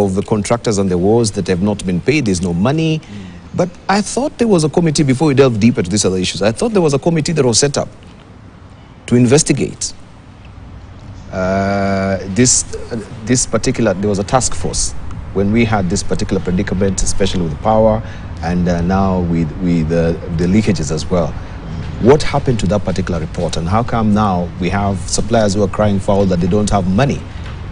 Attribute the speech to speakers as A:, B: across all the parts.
A: of the contractors and the wars that have not been paid. There's no money. But I thought there was a committee, before we delve deeper to these other issues, I thought there was a committee that was set up to investigate this particular, there was a task force when we had this particular predicament, especially with power and now with the leakages as well. What happened to that particular report, and how come now we have suppliers who are crying foul that they don't have money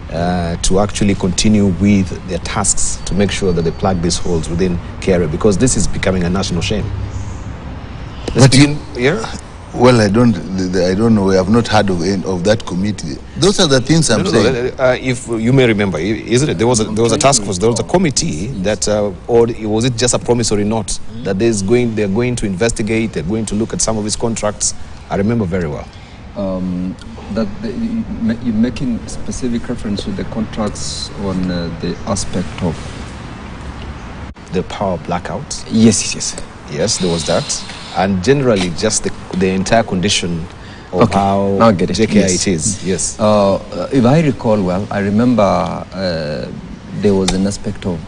A: to actually continue with their tasks to make sure that they plug these holes within KRA, because this is becoming a national shame.
B: Well, I don't know. I have not heard of that committee. Those are the things I'm saying.
A: If you may remember, isn't it? There was a task force. There was a committee that, or was it just a promissory note that they're going to investigate. They're going to look at some of his contracts. I remember very well.
C: You're making specific reference to the contracts on the aspect of
A: the power blackouts.
C: Yes.
A: Yes, there was that. And generally, just the entire condition of how JKI it is. Yes.
C: If I recall well, I remember there was an aspect of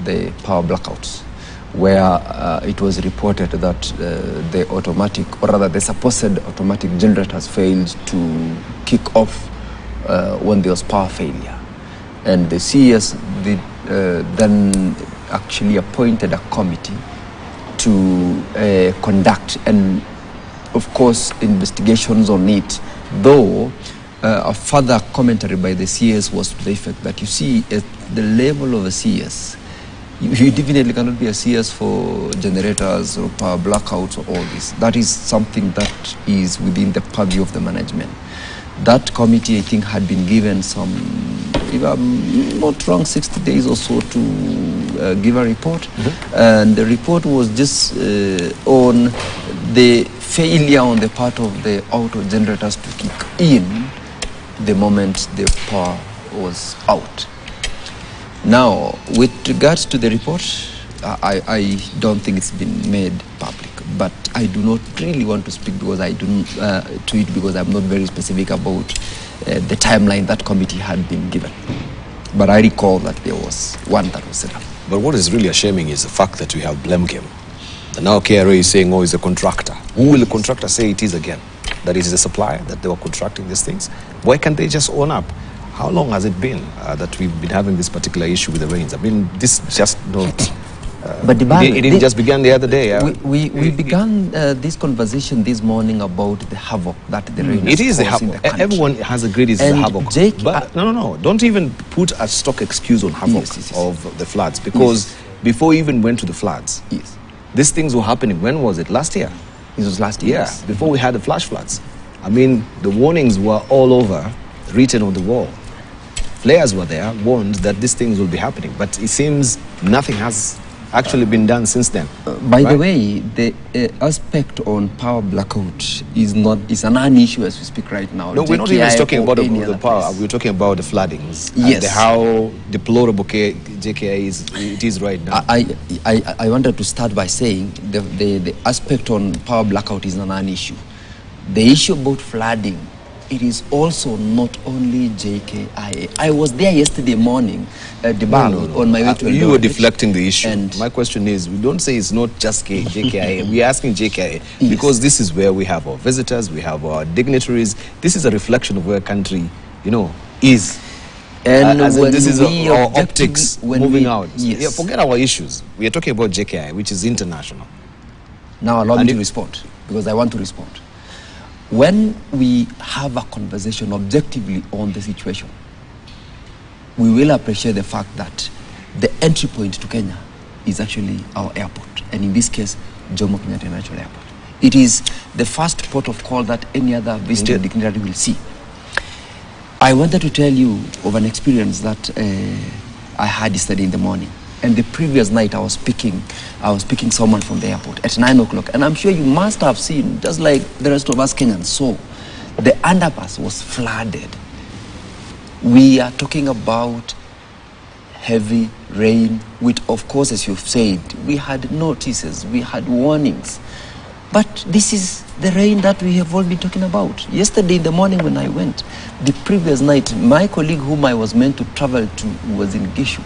C: the power blackouts where it was reported that the automatic, or rather the supposed automatic generators failed to kick off when there was power failure. And the CES then actually appointed a committee to conduct, and of course, investigations on it, though a further commentary by the CS was to the effect that, you see, at the level of a CS, you definitely cannot be a CS for generators or power blackouts or all this. That is something that is within the purview of the management. That committee, I think, had been given some, if I'm not wrong, 60 days or so to give a report. And the report was just on the failure on the part of the auto generators to kick in the moment the power was out. Now, with regards to the report, I don't think it's been made public, but I do not really want to speak because I do to it because I'm not very specific about the timeline that committee had been given. But I recall that there was one that was set up.
A: But what is really shaming is the fact that we have blame game. And now KRA is saying, oh, it's a contractor. Who will the contractor say it is again? That it is the supplier, that they were contracting these things? Why can't they just own up? How long has it been that we've been having this particular issue with the rains? I mean, this just not...
C: but
A: it didn't just began the other day.
C: We began this conversation this morning about the havoc that the rain
A: it is the
C: causing
A: havoc.
C: the country.
A: Everyone has agreed it's the havoc. But no. Don't even put a stock excuse on havoc of the floods, because before we even went to the floods, these things were happening. When was it? Last year?
C: It was last year.
A: Yeah, before we had the flash floods. I mean, the warnings were all over, written on the wall. Players were there, warned that these things will be happening, but it seems nothing has actually been done since then.
C: By the way, the aspect on power blackout is a non-issue as we speak right now.
A: No, we're not even talking about the power. We're talking about the floodings.
C: Yes.
A: And how deplorable JKI is right now.
C: I wanted to start by saying the aspect on power blackout is a non-issue. The issue about flooding, it is also not only JKIA. I was there yesterday morning at the bank on my way to
A: you were deflecting the issue. And my question is, we don't say it's not just JKIA. We're asking JKIA because this is where we have our visitors, we have our dignitaries. This is a reflection of where country, is.
C: And
A: this is our optics moving out. Yes. Yeah, forget our issues. We are talking about JKIA, which is international.
C: Now allow me to respond, because I want to respond. When we have a conversation objectively on the situation, we will appreciate the fact that the entry point to Kenya is actually our airport, and in this case, Jomo Kenyatta International Airport. It is the first port of call that any other visitor dignitary will see. I wanted to tell you of an experience that I had yesterday in the morning. And the previous night I was picking someone from the airport at 9 o'clock. And I'm sure you must have seen, just like the rest of us Kenyans saw, the underpass was flooded. We are talking about heavy rain, which of course, as you've said, we had notices, we had warnings. But this is the rain that we have all been talking about. Yesterday in the morning when I went, the previous night, my colleague whom I was meant to travel to was in Gishu,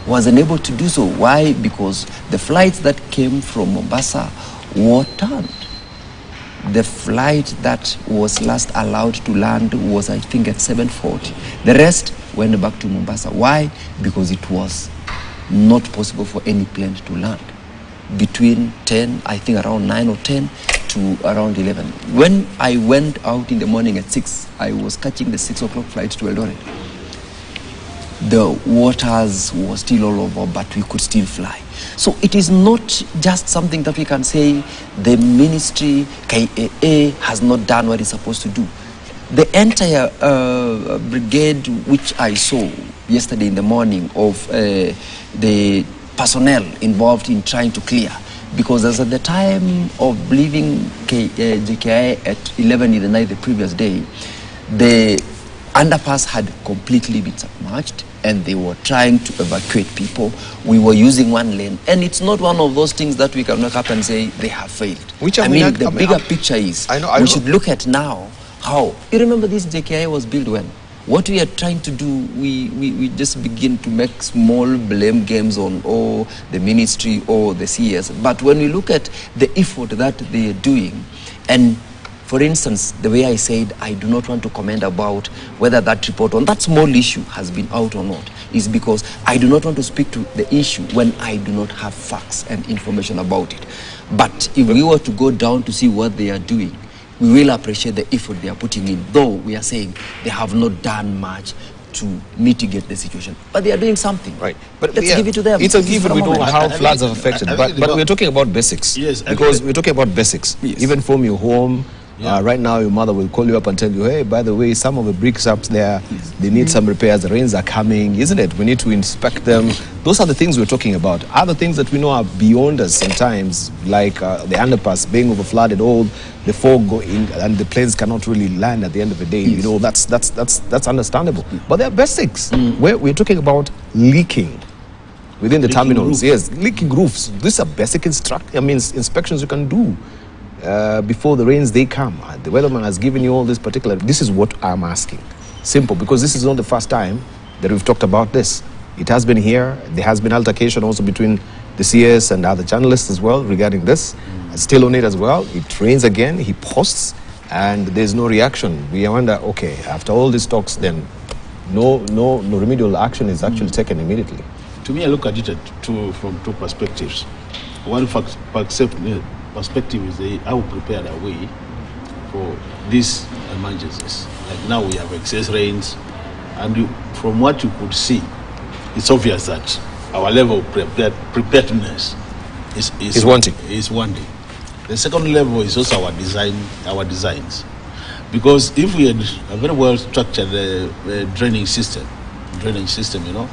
C: was unable to do so. Why? Because the flights that came from Mombasa were turned. The flight that was last allowed to land was, I think, at 7:40. The rest went back to Mombasa. Why? Because it was not possible for any plane to land between 10, I think around 9 or 10 to around 11. When I went out in the morning at 6, I was catching the 6 o'clock flight to Eldoret. The waters were still all over, but we could still fly. So it is not just something that we can say the ministry, KAA, has not done what it's supposed to do. The entire brigade, which I saw yesterday in the morning, of the personnel involved in trying to clear, because as at the time of leaving JKI at 11 in the night the previous day, the underpass had completely been submerged and they were trying to evacuate people. We were using one lane, and it's not one of those things that we can look up and say they have failed.
A: Which
C: I mean, the bigger picture is we should look at now how. You remember this JKI was built when? What we are trying to do, we just begin to make small blame games on the ministry or the CS. But when we look at the effort that they are doing, and for instance, the way I said, I do not want to comment about whether that report on that small issue has been out or not, is because I do not want to speak to the issue when I do not have facts and information about it. But if we were to go down to see what they are doing, we will appreciate the effort they are putting in, though we are saying they have not done much to mitigate the situation. But they are doing something.
A: Right. But
C: let's give it to them.
A: It's a given we know how floods have affected. But we're talking about basics.
D: Yes.
A: Because we're talking about basics.
C: Yes.
A: Even from your home, right now your mother will call you up and tell you, hey, by the way, some of the bricks up there, they need some repairs. The rains are coming, isn't it? We need to inspect them. Those are the things we're talking about. Other things that we know are beyond us sometimes, like the underpass being overflooded, all the fog go in, and the planes cannot really land at the end of the day. You know, that's understandable. But there are basics. We're talking about leaking within the terminals.
D: Roofs.
A: Yes, leaking roofs. These are basic inspections you can do before the rains they come. The weatherman has given you all this particular. This is what I'm asking. Simple, because this is not the first time that we've talked about this. It has been here. There has been altercation also between the CS and other journalists as well regarding this. Still on it as well. It rains again. He posts, and there's no reaction. We wonder, okay, after all these talks, then no remedial action is actually taken immediately.
D: To me, I look at it from two perspectives. One perspective is how prepared are we for these emergencies. Like now we have excess rains, and from what you could see, it's obvious that our level of preparedness is wanting. The second level is also our designs. Because if we had a very well structured drainage system, you know,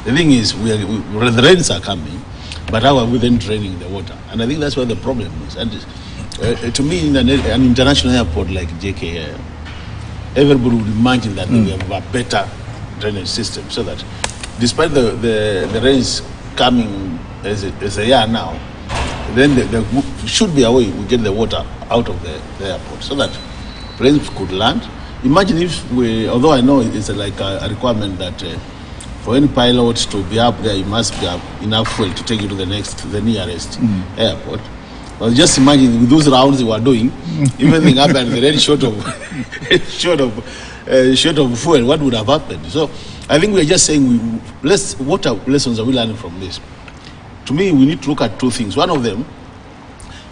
D: the thing is the rains are coming, but how are we then draining the water? And I think that's where the problem is. And to me, in an international airport like JKA, everybody would imagine that we have a better drainage system, so that despite the rains coming as they are now, then there should be a way we get the water out of the airport, so that planes could land. Imagine if although I know it's like a requirement that for any pilot to be up there, you must have enough fuel to take you to the nearest airport. Well, just imagine with those rounds you were doing, if anything happened, the rain short of fuel, what would have happened? So I think we're just saying, what lessons are we learning from this? To me, we need to look at two things. One of them,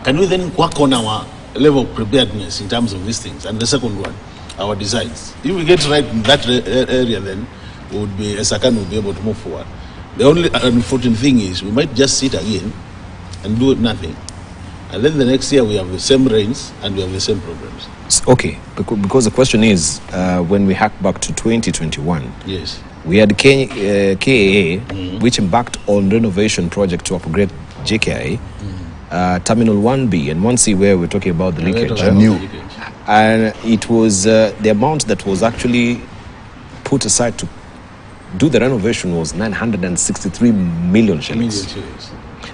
D: can we then work on our level of preparedness in terms of these things? And the second one, our designs. If we get right in that area, then Esakan will be able to move forward. The only unfortunate thing is we might just sit again and do nothing. And then the next year we have the same rains and we have the same problems.
A: Okay, because the question is, when we hack back to 2021,
D: yes,
A: we had KAA, which embarked on renovation project to upgrade JKI, Terminal 1B and 1C, where we're talking about the leakage. And it was the amount that was actually put aside to do the renovation was 963 million shillings.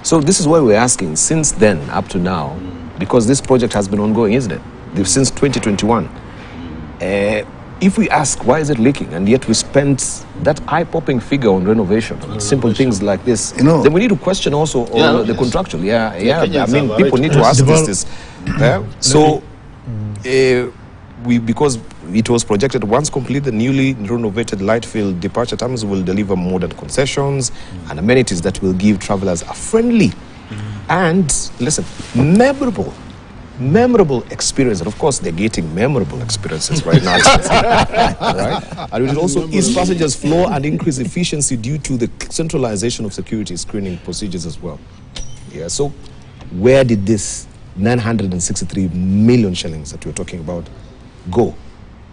A: So this is why we're asking, since then up to now, because this project has been ongoing, isn't it? Since 2021. If we ask why is it leaking, and yet we spent that eye-popping figure on renovation, on simple things like this,
B: You know,
A: then we need to question also the contractual. I mean, people need to ask this. So, because it was projected, once complete, the newly renovated Lightfield departure terminals will deliver modern concessions and amenities that will give travelers a friendly and, listen, memorable experience. And of course, they're getting memorable experiences right now. Right? And it will also ease passengers' flow and increase efficiency due to the centralization of security screening procedures as well. Yeah, so where did this 963 million shillings that we're talking about go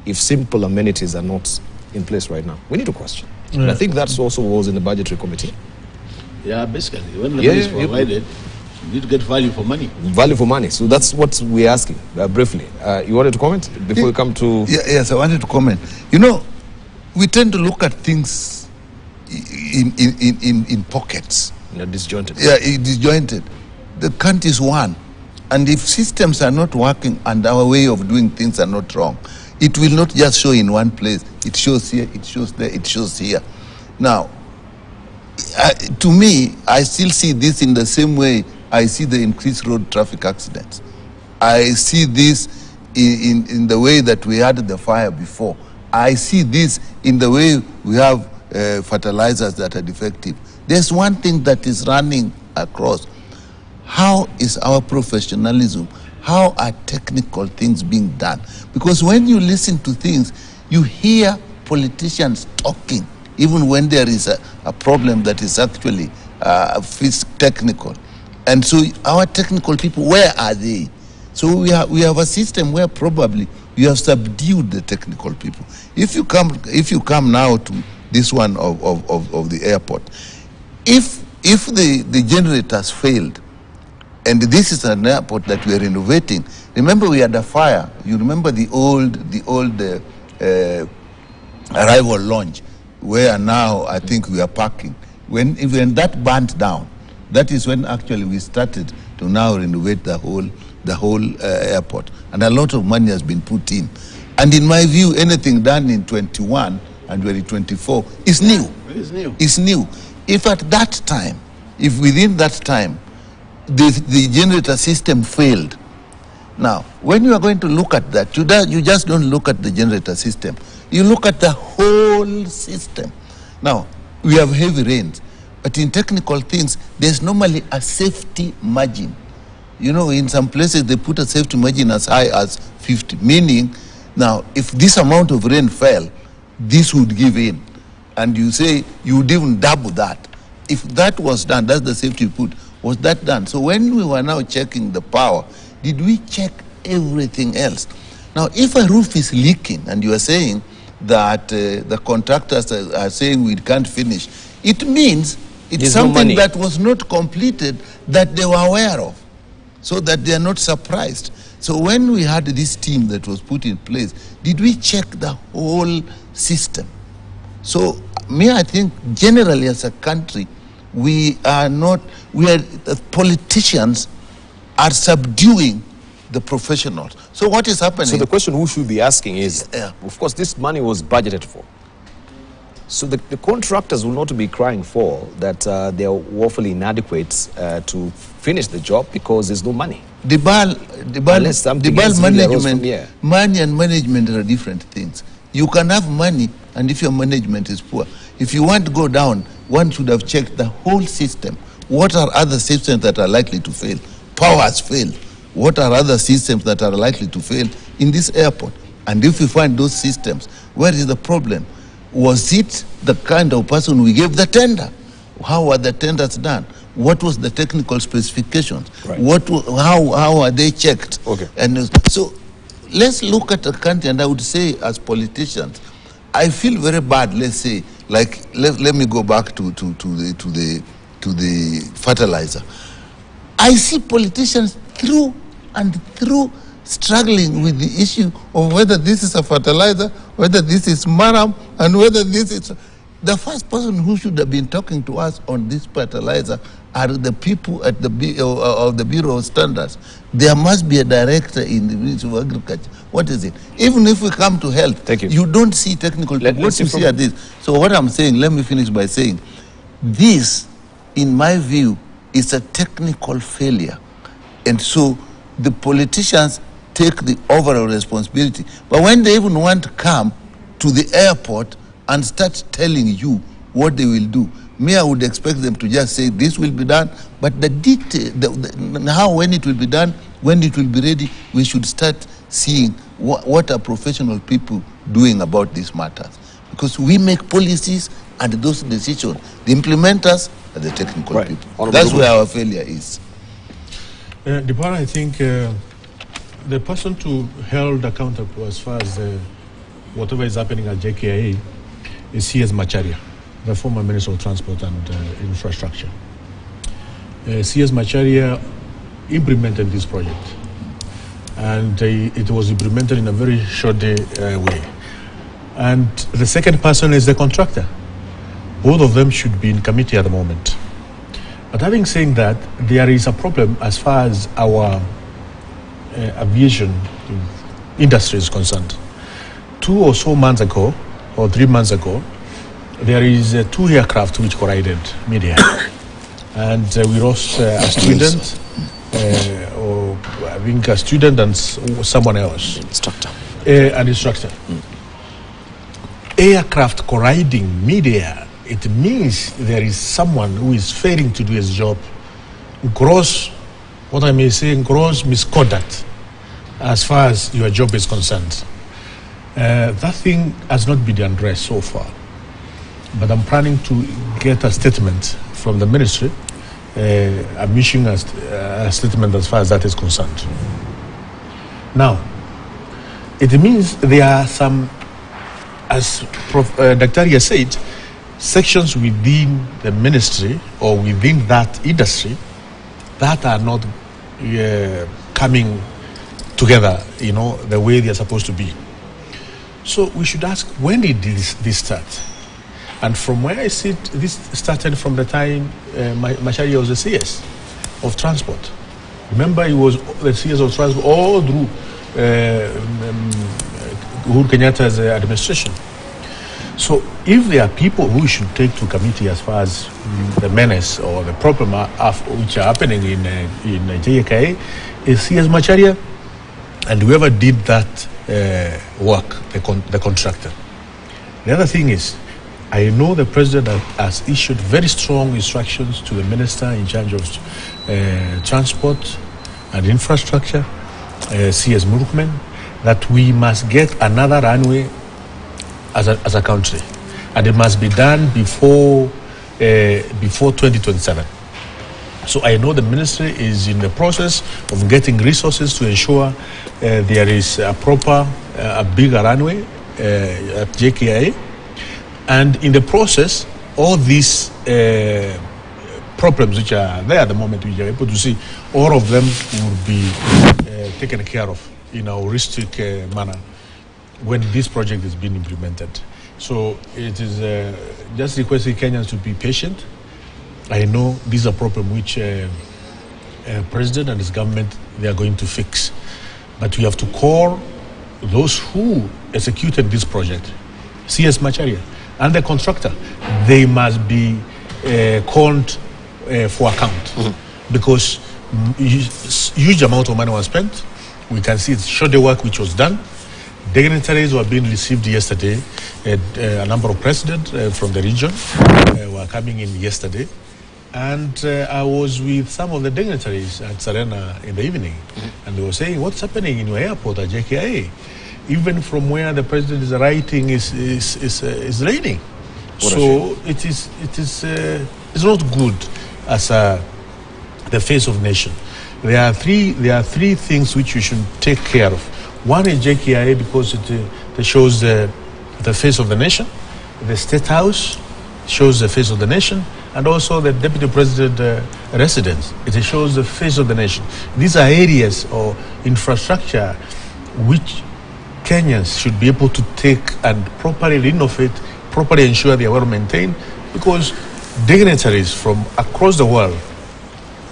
A: if simple amenities are not in place right now? We need to question. And I think that's also was in the budgetary committee.
D: Yeah, basically, when the money is provided, you need to get value for money.
A: Value for money. So that's what we're asking, briefly. You wanted to comment before we come to...
B: Yes, I wanted to comment. You know, we tend to look at things in pockets.
A: Disjointed.
B: Yeah, disjointed. The country is one. And if systems are not working and our way of doing things are not wrong, it will not just show in one place. It shows here, it shows there, it shows here. Now, to me, I still see this in the same way I see the increased road traffic accidents. I see this in the way that we had the fire before. I see this in the way we have fertilizers that are defective. There's one thing that is running across. How is our professionalism? How are technical things being done? Because when you listen to things, you hear politicians talking, even when there is a problem that is actually technical. And so our technical people, where are they? So we have a system where probably you have subdued the technical people. If you come now to this one of the airport, if the generators failed, and this is an airport that we are renovating. Remember, we had a fire. You remember the old arrival lounge, where now I think we are parking. When that burnt down, that is when actually we started to now renovate the whole airport, and a lot of money has been put in. And in my view, anything done in 21 and 2024 is new. It's new. If at that time, if within that time, the generator system failed. Now, when you are going to look at that, you just don't look at the generator system. You look at the whole system. Now, we have heavy rains, but in technical things, there's normally a safety margin. You know, in some places, they put a safety margin as high as 50, meaning, now, if this amount of rain fell, this would give in. And you say, you would even double that. If that was done, that's the safety you put. Was that done? So when we were now checking the power, did we check everything else? Now, if a roof is leaking and you are saying that the contractors are saying we can't finish, it means it's something that was not completed that they were aware of, so that they are not surprised. So when we had this team that was put in place, did we check the whole system? So I think generally as a country, the politicians are subduing the professionals. So what is happening?
A: So the question we should be asking is, of course, this money was budgeted for. So the contractors will not be crying for that they are woefully inadequate to finish the job because there's no money.
B: The management, money and management are different things. You can have money, and if your management is poor, if you want to go down, one should have checked the whole system. What are other systems that are likely to fail? Power has failed. What are other systems that are likely to fail in this airport? And if we find those systems, where is the problem? Was it the kind of person we gave the tender? How were the tenders done? What was the technical specifications?
A: Right.
B: How are they checked?
A: Okay.
B: And so let's look at the country, and I would say as politicians, I feel very bad, let's say, like, let me go back to the fertilizer. I see politicians through and through struggling with the issue of whether this is a fertilizer, whether this is maram, and whether this is... The first person who should have been talking to us on this fertilizer are the people at the of the Bureau of Standards. There must be a director in the Ministry of Agriculture. What is it? Even if we come to health,
A: Thank you.
B: You don't see technical. What you see at this. So what I'm saying, let me finish by saying, this, in my view, is a technical failure. And so the politicians take the overall responsibility. But when they even want to come to the airport and start telling you what they will do, me, I would expect them to just say this will be done, but the detail, how, when it will be done, when it will be ready, we should start seeing what are professional people doing about these matters. Because we make policies and those decisions, the implementers are the technical people. That's where our failure is.
E: Dipara, I think the person to held accountable as far as whatever is happening at JKIA is CS Macharia, the former Minister of Transport and Infrastructure. CS Macharia implemented this project, and it was implemented in a very short way. And the second person is the contractor. Both of them should be in committee at the moment. But having said that, there is a problem as far as our aviation industry is concerned. 2 or so months ago, or 3 months ago, there is 2 aircraft which collided mid-air. And we lost a student, or I think a student and someone else.
A: Instructor.
E: An instructor. Aircraft colliding mid-air, it means there is someone who is failing to do his job. Gross, what I may say, gross misconduct as far as your job is concerned. That thing has not been addressed so far. But I'm planning to get a statement from the ministry. I'm issuing a statement as far as that is concerned. Now, it means there are some, as Dr. Arya said, sections within the ministry or within that industry that are not coming together, you know, the way they are supposed to be. So we should ask, when did this start? And from where I sit, this started from the time Macharia was the CS of Transport. Remember, he was the CS of Transport all through Uhuru Kenyatta's administration. So if there are people who should take to committee as far as the menace or the problem which are happening in JKIA is CS Macharia and whoever did that work, the contractor. The other thing is, I know the president has issued very strong instructions to the minister in charge of transport and infrastructure, CS Murkomen, that we must get another runway as a country, and it must be done before 2027. So I know the ministry is in the process of getting resources to ensure there is a proper, a bigger runway at JKIA. And in the process, all these problems which are there at the moment, we are able to see, all of them will be taken care of in a holistic manner when this project is being implemented. So it is just requesting Kenyans to be patient. I know these are problems which President and his government, they are going to fix. But we have to call those who executed this project, CS Macharia, and the contractor. They must be called for account, because huge amount of money was spent. We can see it showed the work which was done. Dignitaries were being received yesterday. A number of presidents from the region were coming in yesterday. And I was with some of the dignitaries at Serena in the evening. And they were saying, what's happening in your airport at JKIA? Even from where the president is writing is raining. So it's not good as the face of nation. There are three things which you should take care of. One is JKIA, because it shows the face of the nation. The State House shows the face of the nation, and also the Deputy President residence. It shows the face of the nation. These are areas or infrastructure which Kenyans should be able to take and properly innovate, properly ensure they are well maintained, because dignitaries from across the world,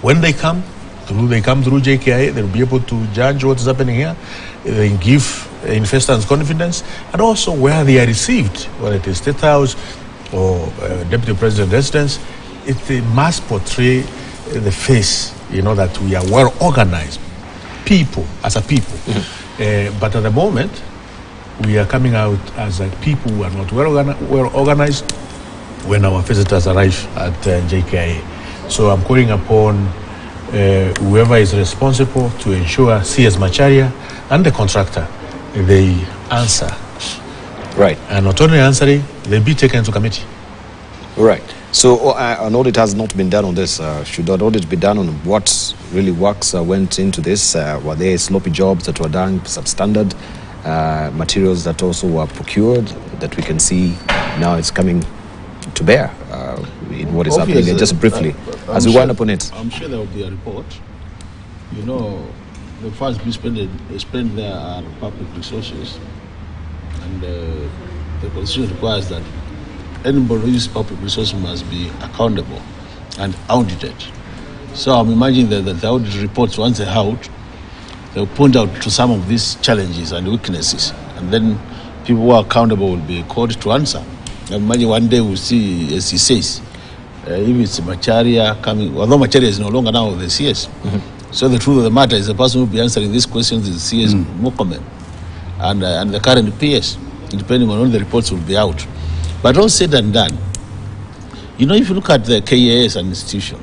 E: when they come through JKIA, they'll be able to judge what's happening here, they give investors confidence, and also where they are received, whether it is State House or Deputy President residence, it must portray the face, that we are well organized people as a people. But at the moment, we are coming out as a people who are not well organized when our visitors arrive at JKIA. So I'm calling upon whoever is responsible to ensure CS Macharia and the contractor, they answer.
A: Right.
E: And not only answering, they be taken to committee.
A: Right. So an audit has not been done on this. Should an audit be done on what really works went into this? Were there sloppy jobs that were done, substandard materials that also were procured that we can see now it's coming to bear in what is happening? And just briefly, as we wind up on it.
D: I'm sure there will be a report. The funds we spend there are public resources, and the constitution requires that anybody who uses public resources must be accountable and audited. So I'm imagining that the audit reports, once they're out, they'll point out to some of these challenges and weaknesses, and then people who are accountable will be called to answer. I imagine one day we'll see, as he says, if it's Macharia coming, although Macharia is no longer now the CS. So the truth of the matter is the person who will be answering these questions is CS Murkomen and the current PS, depending on when the reports will be out. But all said and done, if you look at the KAS as an institution,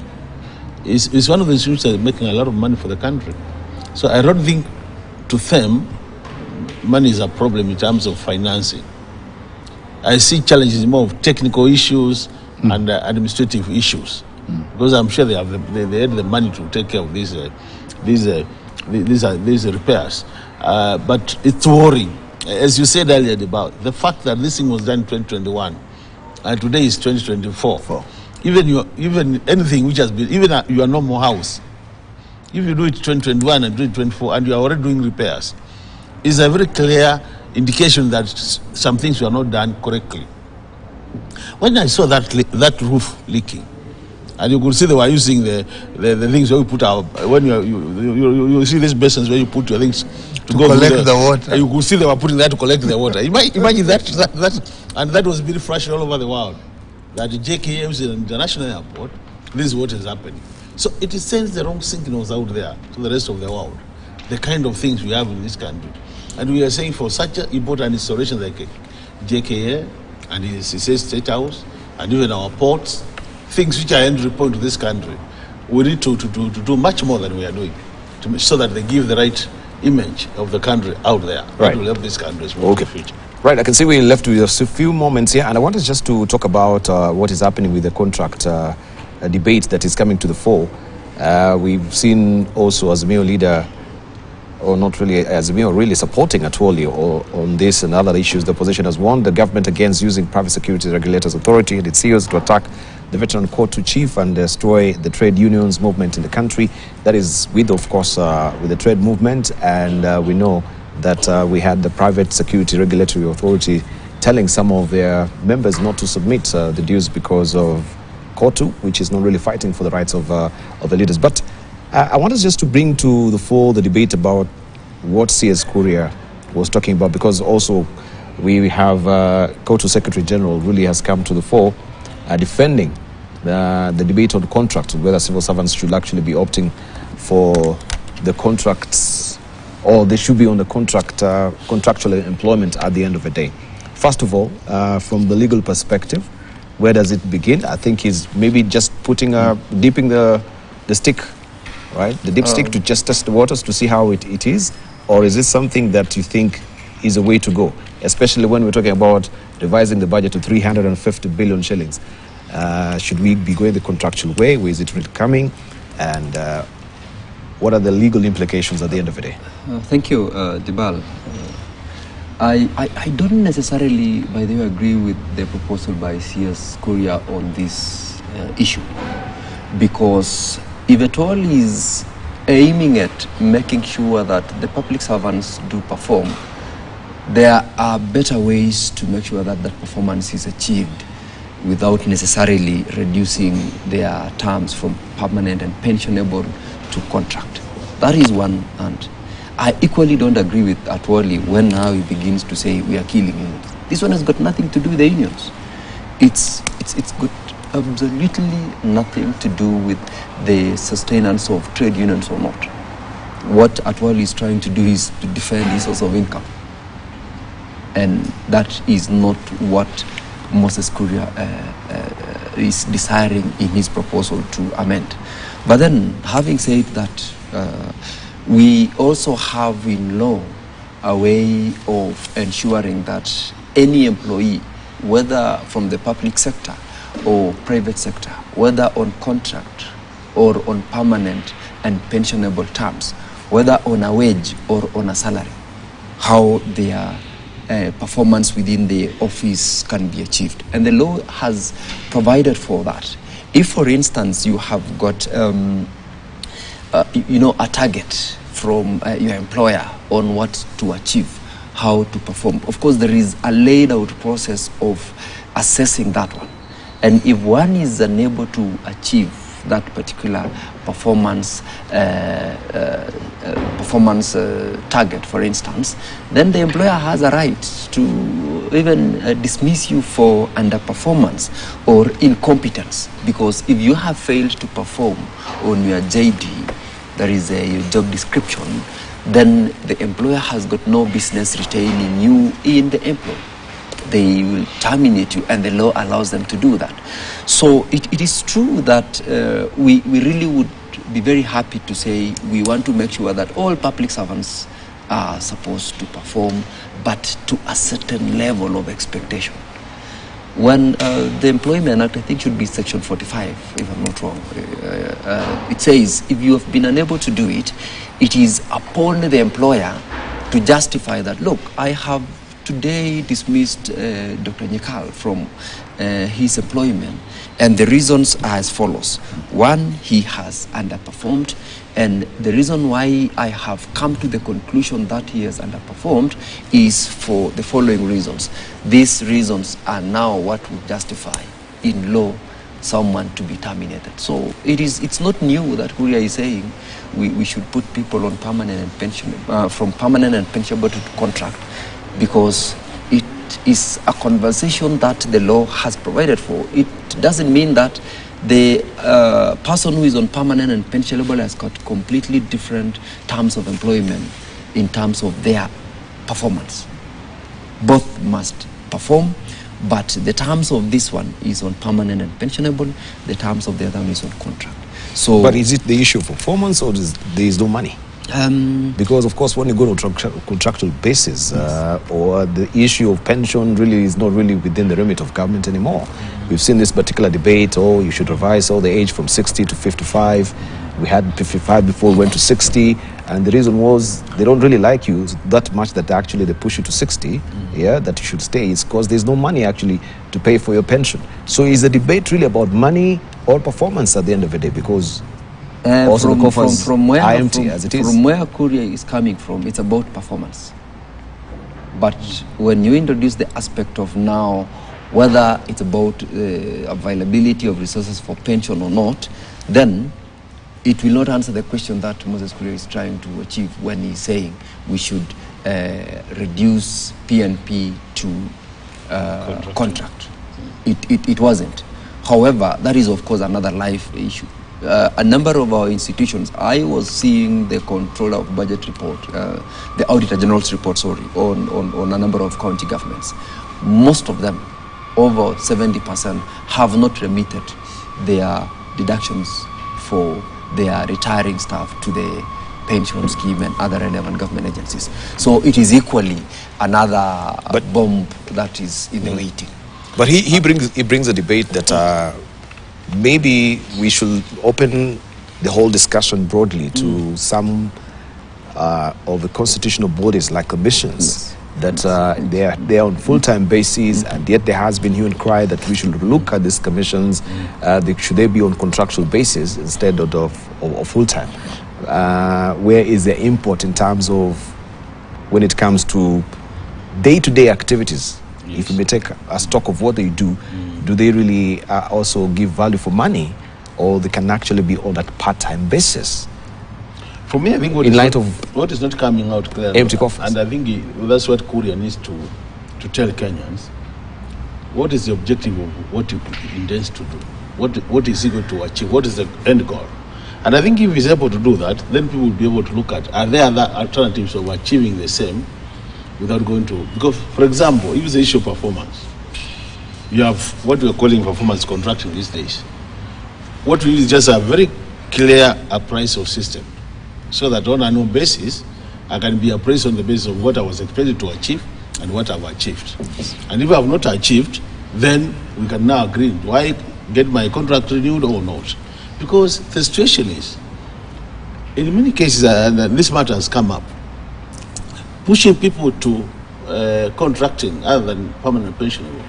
D: it's one of the institutions that is making a lot of money for the country. So I don't think to them money is a problem in terms of financing. I see challenges more of technical issues and administrative issues, because I'm sure they had the money to take care of these repairs. But it's worrying. As you said earlier about the fact that this thing was done in 2021 and today is 2024. Even anything which has been, even your normal house, if you do it 2021 and do it 2024 and you are already doing repairs, is a very clear indication that some things were not done correctly. When I saw that roof leaking, and you could see they were using the things where you put out, when you see these basins where you put your things to go
B: collect the water.
D: You could see they were putting that to collect the water. Imagine that, and that was being flashed all over the world. That the JKA is an international airport, this is what is happening. So it sends the wrong signals out there to the rest of the world, the kind of things we have in this country. And we are saying for such an important installation like JKA and the State House and even our ports, things which are entry point to this country, we need to do much more than we are doing so that they give the right image of the country out there.
A: Right.
D: That will help this country in the future.
A: Right, I can see we're left with just a few moments here, and I wanted just to talk about what is happening with the contract debate that is coming to the fore. We've seen also Azimio leader, or not really Azimio, really supporting Atwoli on this and other issues. The opposition has warned the government against using Private Security Regulators Authority and its CEOs to attack the Veteran Court to chief and destroy the trade unions movement in the country. That is with, of course, with the trade movement, and we know that we had the Private Security Regulatory Authority telling some of their members not to submit the dues because of COTU, which is not really fighting for the rights of the leaders. But I want us just to bring to the fore the debate about what CS Kuria was talking about, because also we have COTU Secretary General really has come to the fore defending the debate on contracts, whether civil servants should actually be opting for the contracts or they should be on the contractual employment at the end of the day. First of all, from the legal perspective, where does it begin? I think he's maybe just putting dipping the stick, right? The dipstick to just test the waters to see how it is, or is this something that you think is a way to go, especially when we're talking about revising the budget to 350 billion shillings? Should we be going the contractual way? Where is it really coming? And what are the legal implications at the end of the day?
C: Thank you, Dibal. I don't necessarily, by the way, agree with the proposal by CS Kuria on this issue, because if at all is aiming at making sure that the public servants do perform, there are better ways to make sure that that performance is achieved without necessarily reducing their terms from permanent and pensionable to contract. That is one. And I equally don't agree with Atwoli when now he begins to say we are killing unions. This one has got nothing to do with the unions. It's got absolutely nothing to do with the sustenance of trade unions or not. What Atwoli is trying to do is to defend his source of income. And that is not what Moses Kuria is desiring in his proposal to amend. But then, having said that, we also have in law a way of ensuring that any employee, whether from the public sector or private sector, whether on contract or on permanent and pensionable terms, whether on a wage or on a salary, how their performance within the office can be achieved. And the law has provided for that. If, for instance, you have got a target from your employer on what to achieve, how to perform, of course there is a laid out process of assessing that one. And if one is unable to achieve that particular performance target, for instance, then the employer has a right to even dismiss you for underperformance or incompetence. Because if you have failed to perform on your JD, there is a job description, then the employer has got no business retaining you in the employ. They will terminate you, and the law allows them to do that. So it is true that we really would be very happy to say we want to make sure that all public servants are supposed to perform, but to a certain level of expectation. When the Employment Act, I think, should be Section 45, if I'm not wrong, it says if you have been unable to do it, it is upon the employer to justify that, look, I have today dismissed Dr. Nyekal from his employment, and the reasons are as follows. One, he has underperformed, and the reason why I have come to the conclusion that he has underperformed is for the following reasons. These reasons are now what would justify in law someone to be terminated. So it's not new that Kuria is saying we should put people on permanent and pension, from permanent and pensionable to contract, because it is a conversation that the law has provided for. It doesn't mean that the person who is on permanent and pensionable has got completely different terms of employment in terms of their performance. Both must perform, but the terms of this one is on permanent and pensionable, the terms of the other one is on contract. So,
A: but is it the issue of performance, or there is no money? Because, of course, when you go to contractual basis, or the issue of pension really is not really within the remit of government anymore. We've seen this particular debate, you should revise all the age from 60 to 55. We had 55 before we went to 60, and the reason was they don't really like you that much that actually they push you to 60, that you should stay. It's because there's no money actually to pay for your pension. So is the debate really about money or performance at the end of the day? Because also the coffers are empty as it is.
C: From where Kuria is coming from, it's about performance. But when you introduce the aspect of now, whether it's about availability of resources for pension or not, then it will not answer the question that Moses Kuria is trying to achieve when he's saying we should reduce PNP to contract. It wasn't. However, that is, of course, another life issue. A number of our institutions, I was seeing the Controller of Budget report, the Auditor General's report, on a number of county governments. Most of them, over 70%, have not remitted their deductions for their retiring staff to the pension scheme and other relevant government agencies. So it is equally another bomb that is in the waiting.
A: But he brings a debate that maybe we should open the whole discussion broadly to some of the constitutional bodies like commissions, that they are on full-time basis, and yet there has been hue and cry that we should look at these commissions, should they be on contractual basis instead of full-time? Where is the import in terms of when it comes to day-to-day activities,
D: Yes.
A: if you may take a stock of what they do, do they really also give value for money, or they can actually be on that part-time basis?
D: For me, I think
A: In light of
D: what is not coming out clearly,
A: empty coffers.
D: and I think that's what Kuria needs to tell Kenyans. What is the objective of what he intends to do? What is he going to achieve? What is the end goal? And I think if he's able to do that, then people will be able to look at, are there other alternatives of achieving the same without going to, because, for example, if it's the issue of performance, you have what we're calling performance contracting these days. What we need is just a very clear appraisal system, so that on an annual basis, I can be appraised on the basis of what I was expected to achieve and what I've achieved. And if I have not achieved, then we can now agree, do I get my contract renewed or not? Because the situation is, in many cases, and this matter has come up, pushing people to contracting other than permanent pensionable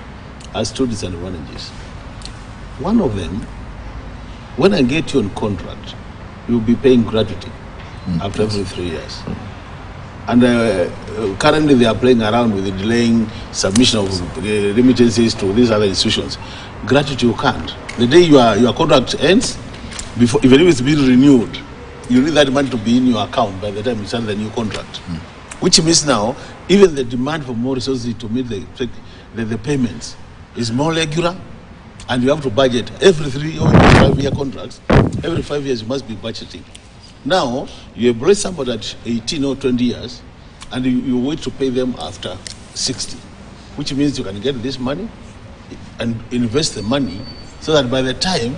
D: has two disadvantages. One of them, when I get you on contract, you'll be paying gratuity after every 3 years. And currently they are playing around with the delaying submission of remittances to these other institutions. Gratuity you can't. The day your contract ends, before, even if it's been renewed, you need that money to be in your account by the time you start the new contract. Which means now, even the demand for more resources to meet the payments is more regular, and you have to budget every 3 or 5 year contracts. Every 5 years you must be budgeting. Now, you employ somebody at 18 or 20 years, and you wait to pay them after 60, which means you can get this money and invest the money so that by the time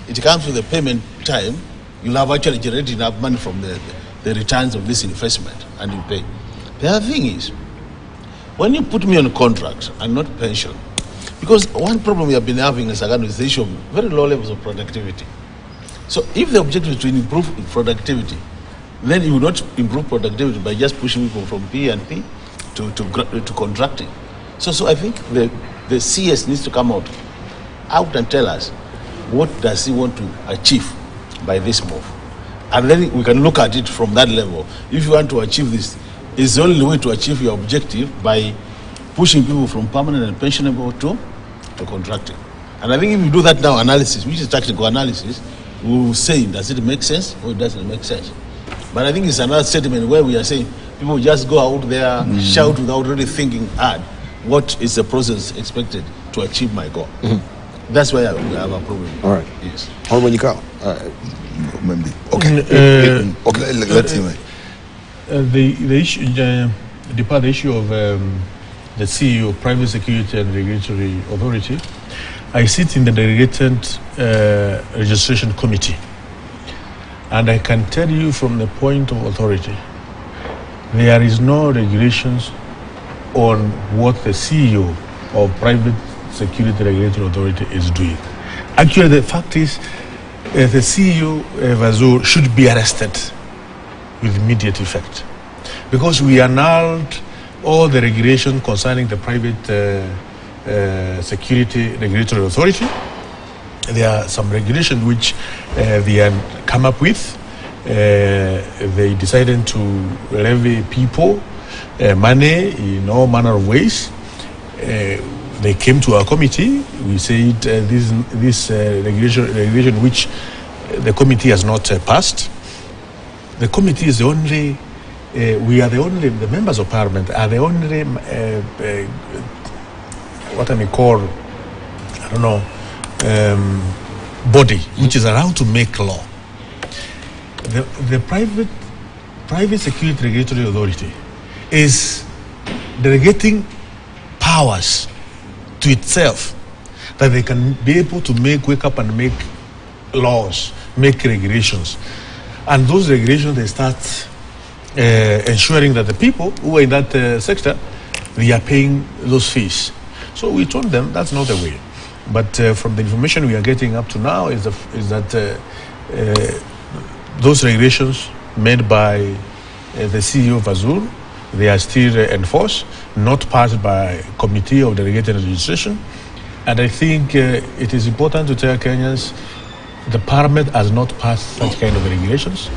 D: it comes to the payment time, you'll have actually generated enough money from the returns of this investment, and you pay. The other thing is, when you put me on a contract and not pension, because one problem we have been having as Agano is the issue of very low levels of productivity. So if the objective is to improve productivity, then you will not improve productivity by just pushing people from P and P to contracting. So I think the CS needs to come out and tell us what does he want to achieve by this move. And then we can look at it from that level. If you want to achieve this, it's the only way to achieve your objective by pushing people from permanent and pensionable to contracting. And I think if you do that now analysis, which is technical analysis, we will say, does it make sense or it doesn't make sense? But I think it's another statement where we are saying people just go out there, shout without really thinking hard. What is the process expected to achieve my goal? That's why we have a problem.
A: All right.
D: Yes.
A: Honorable Nyikao.
B: Maybe. Okay. Okay. Let's see.
E: The issue, the issue of the CEO of Private Security and Regulatory Authority, I sit in the Delegated Registration Committee, and I can tell you from the point of authority, there is no regulations on what the CEO of Private Security Regulatory Authority is doing. Actually, the fact is, the CEO Vazur should be arrested with immediate effect, because we annulled all the regulations concerning the Private Security Regulatory Authority. There are some regulations which they had come up with. They decided to levy people money in all manner of ways. They came to our committee. We said this regulation which the committee has not passed. The committee is the only, the members of parliament are the only, what I may call, I don't know, body which is allowed to make law. The Private Security Regulatory Authority is delegating powers to itself that they can be able to wake up and make laws, make regulations. And those regulations, they start ensuring that the people who are in that sector, they are paying those fees. So we told them that's not the way. But from the information we are getting up to now is that those regulations made by the CEO of Vazur, they are still enforced, not passed by Committee of Delegated Registration. And I think it is important to tell Kenyans the Parliament has not passed such kind of regulations.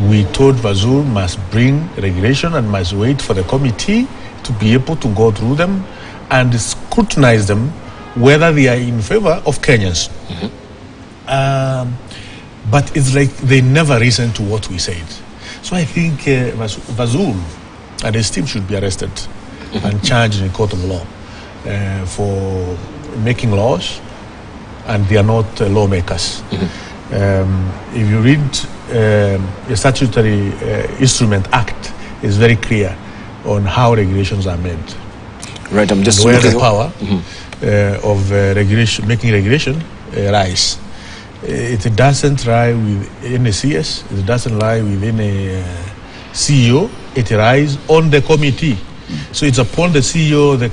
E: We told Vazur must bring regulation and must wait for the committee to be able to go through them and scrutinize them whether they are in favor of Kenyans. But it's like they never listen to what we said. So I think Bazoum and his team should be arrested and charged in a court of law for making laws, and they are not lawmakers. If you read the statutory instrument act, is very clear on how regulations are made.
A: Right, I'm just
E: where the power of regulation, making regulation rise. It doesn't lie within a CS, it doesn't lie within a CEO, it lies on the committee. So it's upon the CEO, the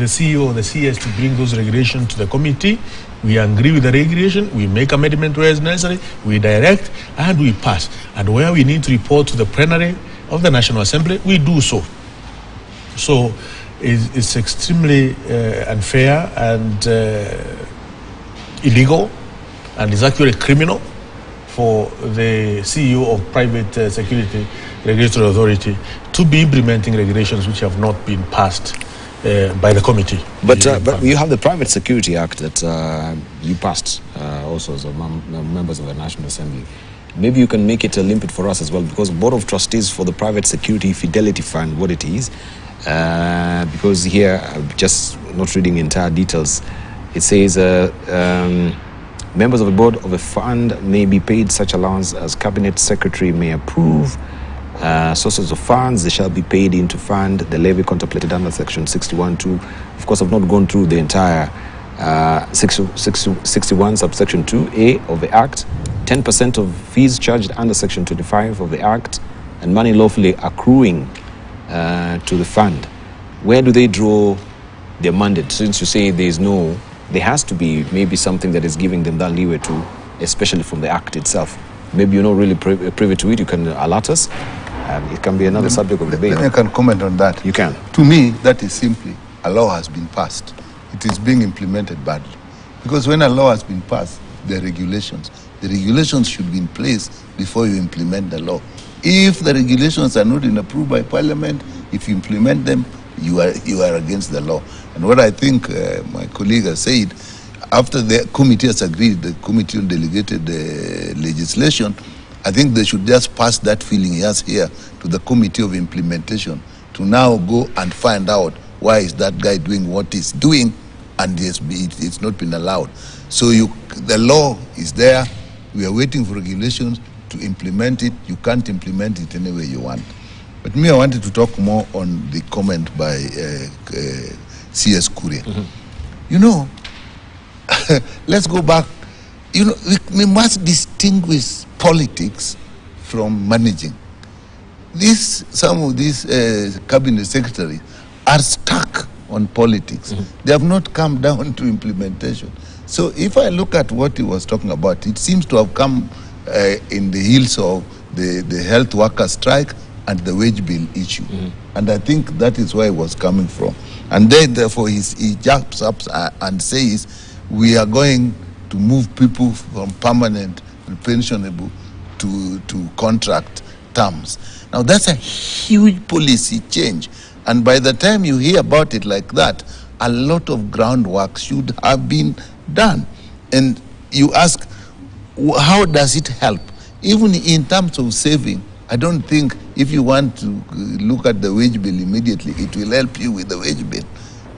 E: CEO or the CS to bring those regulations to the committee. We agree with the regulation, we make amendment where it's necessary, we direct, and we pass. And where we need to report to the plenary of the National Assembly, we do so. So it's extremely unfair and illegal, and it's actually criminal for the CEO of Private Security Regulatory Authority to be implementing regulations which have not been passed by the committee.
A: But you have the Private Security Act that you passed also as members of the National Assembly. Maybe you can make it a limpid for us as well, because Board of Trustees for the Private Security Fidelity Fund, what it is, because here, just not reading entire details, it says members of the board of a fund may be paid such allowance as Cabinet Secretary may approve. Sources of funds, they shall be paid into fund, the levy contemplated under Section 61(2). Of course, I've not gone through the entire 61 subsection 2A of the Act. 10% of fees charged under Section 25 of the Act, and money lawfully accruing to the fund. Where do they draw their mandate? Since you say there has to be maybe something that is giving them that leeway to, especially from the Act itself. Maybe you're not really privy to it, you can alert us. It can be another subject of debate.
B: I can comment on that.
A: You can.
B: To me, that is simply a law has been passed. It is being implemented badly. Because when a law has been passed, the regulations should be in place before you implement the law. If the regulations are not approved by Parliament, if you implement them, you are against the law. And what I think my colleague has said, after the committee has agreed, the committee delegated the legislation, I think they should just pass that feeling he has here to the committee of implementation to now go and find out why is that guy doing what he's doing, and it's not been allowed. So the law is there. We are waiting for regulations to implement it. You can't implement it any way you want. But me, I wanted to talk more on the comment by CS Kuria. You know, let's go back. You know, we must distinguish politics from managing. Some of these cabinet secretaries are stuck on politics. They have not come down to implementation. So if I look at what he was talking about, it seems to have come in the heels of the health worker strike and the wage bill issue. And I think that is where it was coming from. And then therefore he jumps up and says, we are going to move people from permanent and pensionable to contract terms. Now that's a huge policy change. And by the time you hear about it like that, a lot of groundwork should have been done. And you ask, how does it help? Even in terms of saving, I don't think if you want to look at the wage bill immediately, it will help you with the wage bill.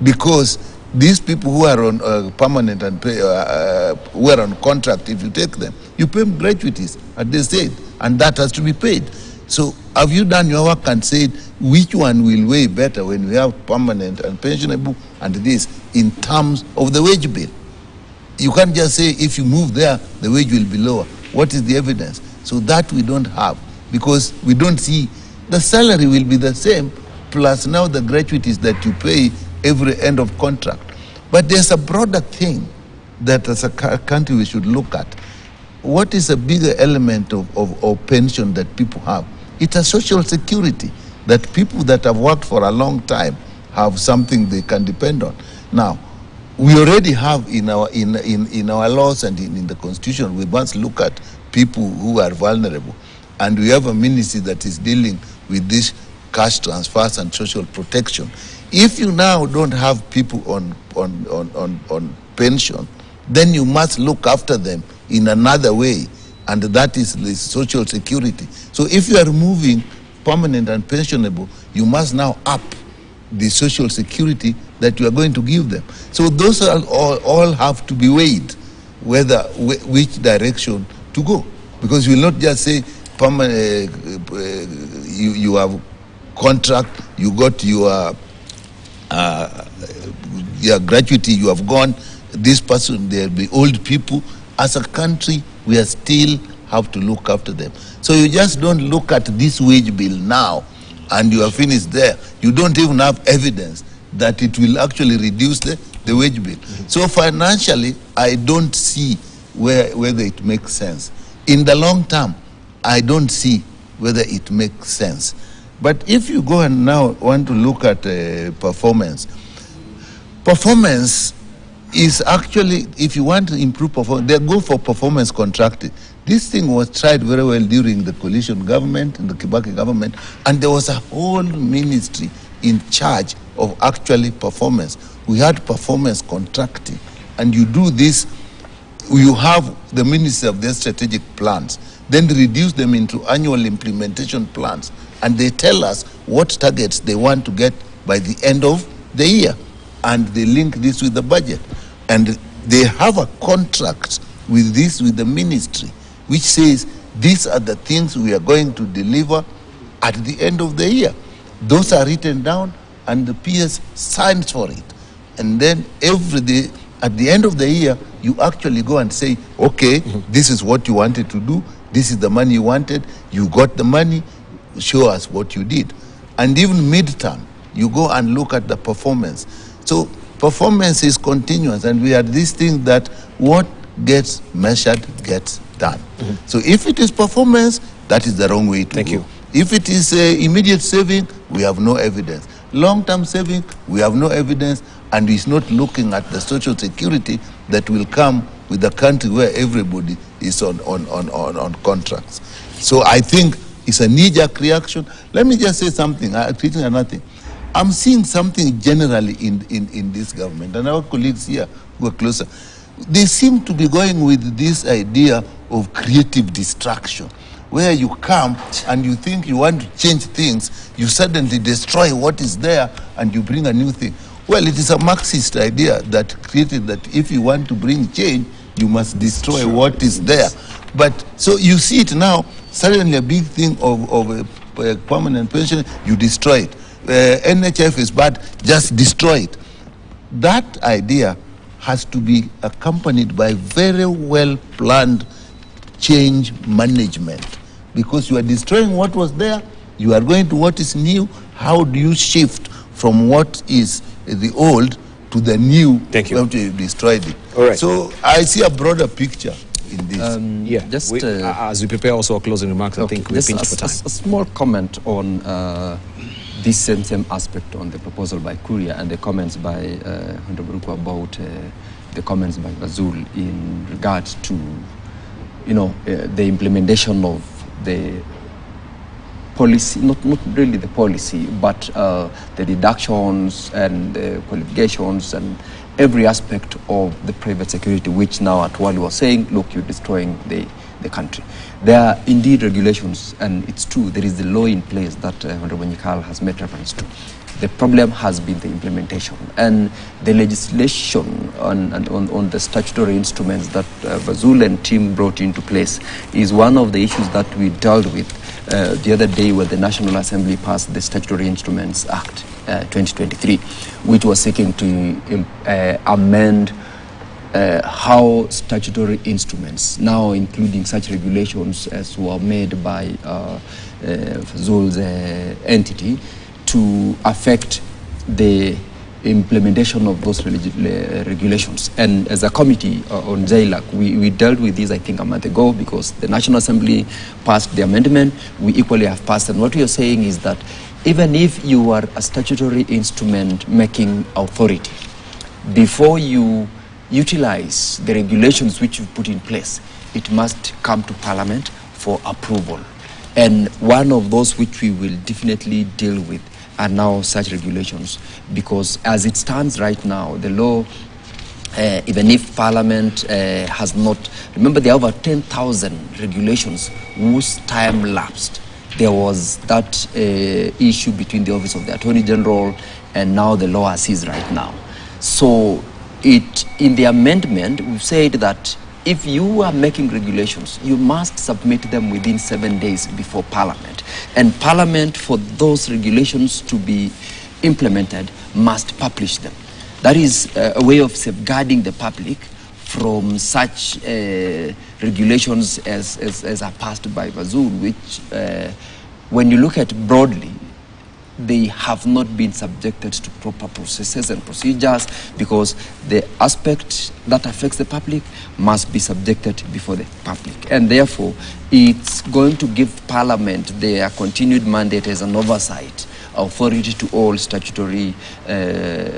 B: Because these people who are on permanent and who are on contract, if you take them, you pay them gratuities at the state, and that has to be paid. So have you done your work and said which one will weigh better when we have permanent and pensionable and this in terms of the wage bill? You can't just say if you move there, the wage will be lower. What is the evidence? So that we don't have, because we don't see the salary will be the same, plus now the gratuities that you pay every end of contract. But there's a broader thing that as a country we should look at. What is a bigger element of pension that people have? It's a social security, that people that have worked for a long time have something they can depend on. Now, we already have in our laws and in the Constitution, we must look at people who are vulnerable. And we have a ministry that is dealing with these cash transfers and social protection. If you now don't have people on pension, then you must look after them in another way, and that is the social security. So if you are removing permanent and pensionable, you must now up the social security that you are going to give them. So those are all have to be weighed, whether which direction to go, because you will not just say permanent. You have contract, you got your gratuity, you have gone. This person, they'll be old people. As a country, we are still have to look after them. So you just don't look at this wage bill now and you are finished there. You don't even have evidence that it will actually reduce the wage bill. So financially, I don't see whether it makes sense. In the long term, I don't see whether it makes sense. But if you go and now want to look at performance is actually, if you want to improve performance, they go for performance contracting. This thing was tried very well during the coalition government and the Kibaki government, and there was a whole ministry in charge of actually performance. We had performance contracting, and you do this, you have the Ministry of their strategic plans, then reduce them into annual implementation plans, and they tell us what targets they want to get by the end of the year, and they link this with the budget. And they have a contract with the ministry, which says these are the things we are going to deliver at the end of the year. Those are written down and the PS signs for it. And then every day, at the end of the year, you actually go and say, okay, this is what you wanted to do, this is the money you wanted, you got the money, show us what you did. And even midterm, you go and look at the performance. So performance is continuous, and we had this thing that what gets measured gets done. So if it is performance, that is the wrong way to go.
A: Thank you.
B: If it is immediate saving, we have no evidence. Long-term saving, we have no evidence, and it's not looking at the social security that will come with a country where everybody is on contracts. So I think it's a knee-jerk reaction. Let me just say something, another thing. I'm seeing something generally in this government, and our colleagues here who are closer. They seem to be going with this idea of creative distraction, where you come and you think you want to change things, you suddenly destroy what is there and you bring a new thing. Well, it is a Marxist idea that created that if you want to bring change, you must destroy what is there. But so you see it now, suddenly a big thing of a permanent pension, you destroy it. NHF is bad, just destroy it. That idea has to be accompanied by very well planned change management, because you are destroying what was there, you are going to what is new. How do you shift from what is the old to the new?
A: Thank you.
B: After you destroyed it.
A: All right.
B: So I see a broader picture in this.
A: Yeah,
C: just
A: as we prepare also our closing remarks, I think we're pinched for time.
C: A small comment on this same aspect on the proposal by Kuria and the comments by Honorable Ruku about the comments by Bazul in regard to, the implementation of the policy, not really the policy, but the deductions and the qualifications and every aspect of the private security, which now Atwali was saying, look, you're destroying the country. There are indeed regulations, and it's true, there is the law in place that Honorable Nyikal has made reference to. The problem has been the implementation, and the legislation on the statutory instruments that Bazul and team brought into place is one of the issues that we dealt with the other day when the National Assembly passed the Statutory Instruments Act 2023, which was seeking to amend how statutory instruments, now including such regulations as were made by Zul's entity, to affect the implementation of those regulations. And as a committee on JLAC, we dealt with this, I think, a month ago, because the National Assembly passed the amendment. We equally have passed. And what we are saying is that even if you are a statutory instrument making authority, before you utilize the regulations which you've put in place, it must come to Parliament for approval. And one of those which we will definitely deal with are now such regulations, because as it stands right now, the law, even if Parliament has not, remember there are over 10,000 regulations whose time lapsed. There was that issue between the Office of the Attorney General and now the law as is right now. So in the amendment, we've said that if you are making regulations, you must submit them within 7 days before Parliament. And Parliament, for those regulations to be implemented, must publish them. That is a way of safeguarding the public from such regulations as are passed by Bazoum, which, when you look at broadly, they have not been subjected to proper processes and procedures, because the aspect that affects the public must be subjected before the public. And therefore, it's going to give Parliament their continued mandate as an oversight authority to all statutory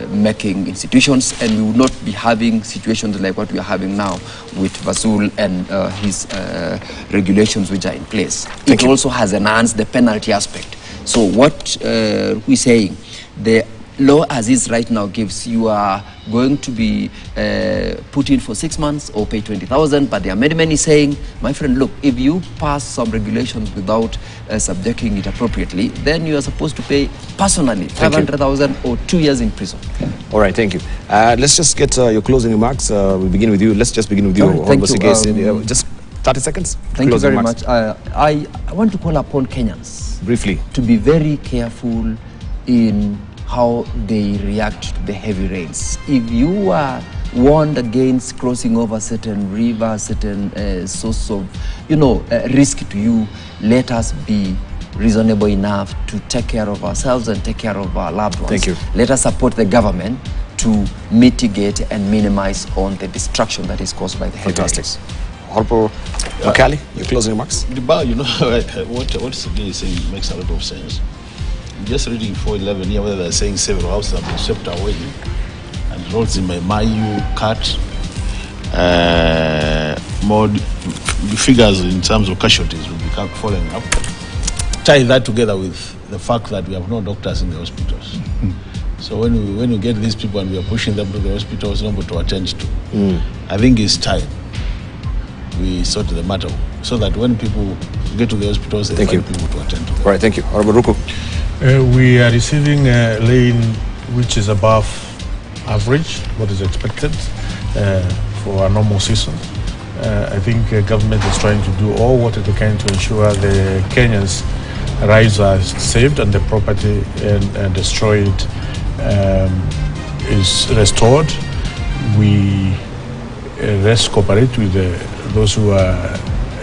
C: making institutions, and we will not be having situations like what we are having now with Bazoum and his regulations which are in place. It also has enhanced the penalty aspect. So what we're saying, the law as is right now gives you are going to be put in for 6 months or pay 20,000, but the amendment is saying, my friend, look, if you pass some regulations without subjecting it appropriately, then you are supposed to pay personally 500,000 or 2 years in prison.
A: All right, thank you. Let's just get your closing remarks. We'll begin with you. Let's just begin with you, Honorable Sigesi. Just 30 seconds.
C: Thank you very much. I want to call upon Kenyans
A: briefly
C: to be very careful in how they react to the heavy rains. If you are warned against crossing over certain rivers, certain source of, risk to you, let us be reasonable enough to take care of ourselves and take care of our loved ones.
A: Thank you.
C: Let us support the government to mitigate and minimize on the destruction that is caused by the heavy rains.
A: Honorable Makali, your closing remarks?
D: What Sigesi is saying makes a lot of sense. Just reading 411 here, whether they're saying several houses have been swept away and roads in Mayu cut. More figures in terms of casualties will be falling up. Tie that together with the fact that we have no doctors in the hospitals. So when we get these people and we are pushing them to the hospitals, nobody to attend to. I think it's time we sort the matter so that when people get to the hospitals, they find people to attend to them.
A: All right, thank you. Honorable Ruku.
E: We are receiving a rain which is above average, what is expected for a normal season. I think government is trying to do all what it can to ensure the Kenyans' lives are saved and the property and destroyed is restored. We cooperate with those who are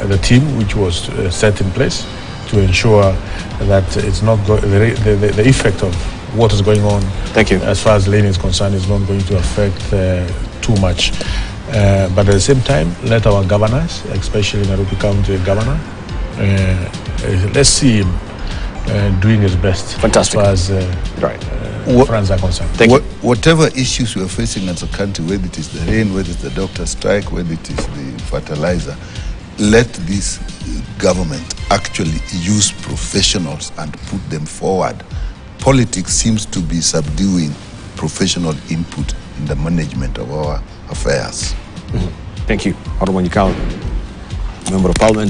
E: the team which was set in place to ensure that it's not the effect of what is going on.
A: Thank you.
E: As far as lane is concerned, is not going to affect too much. But at the same time, let our governors, especially Nairobi County Governor, let's see him doing his best.
A: Fantastic.
E: As far as friends are concerned.
A: Thank you.
B: Whatever issues we are facing as a country, whether it is the rain, whether it's the doctor strike, whether it is the fertilizer, let this government actually use professionals and put them forward. Politics seems to be subduing professional input in the management of our affairs.
A: Thank you. Honorable Nyakao, Member of Parliament.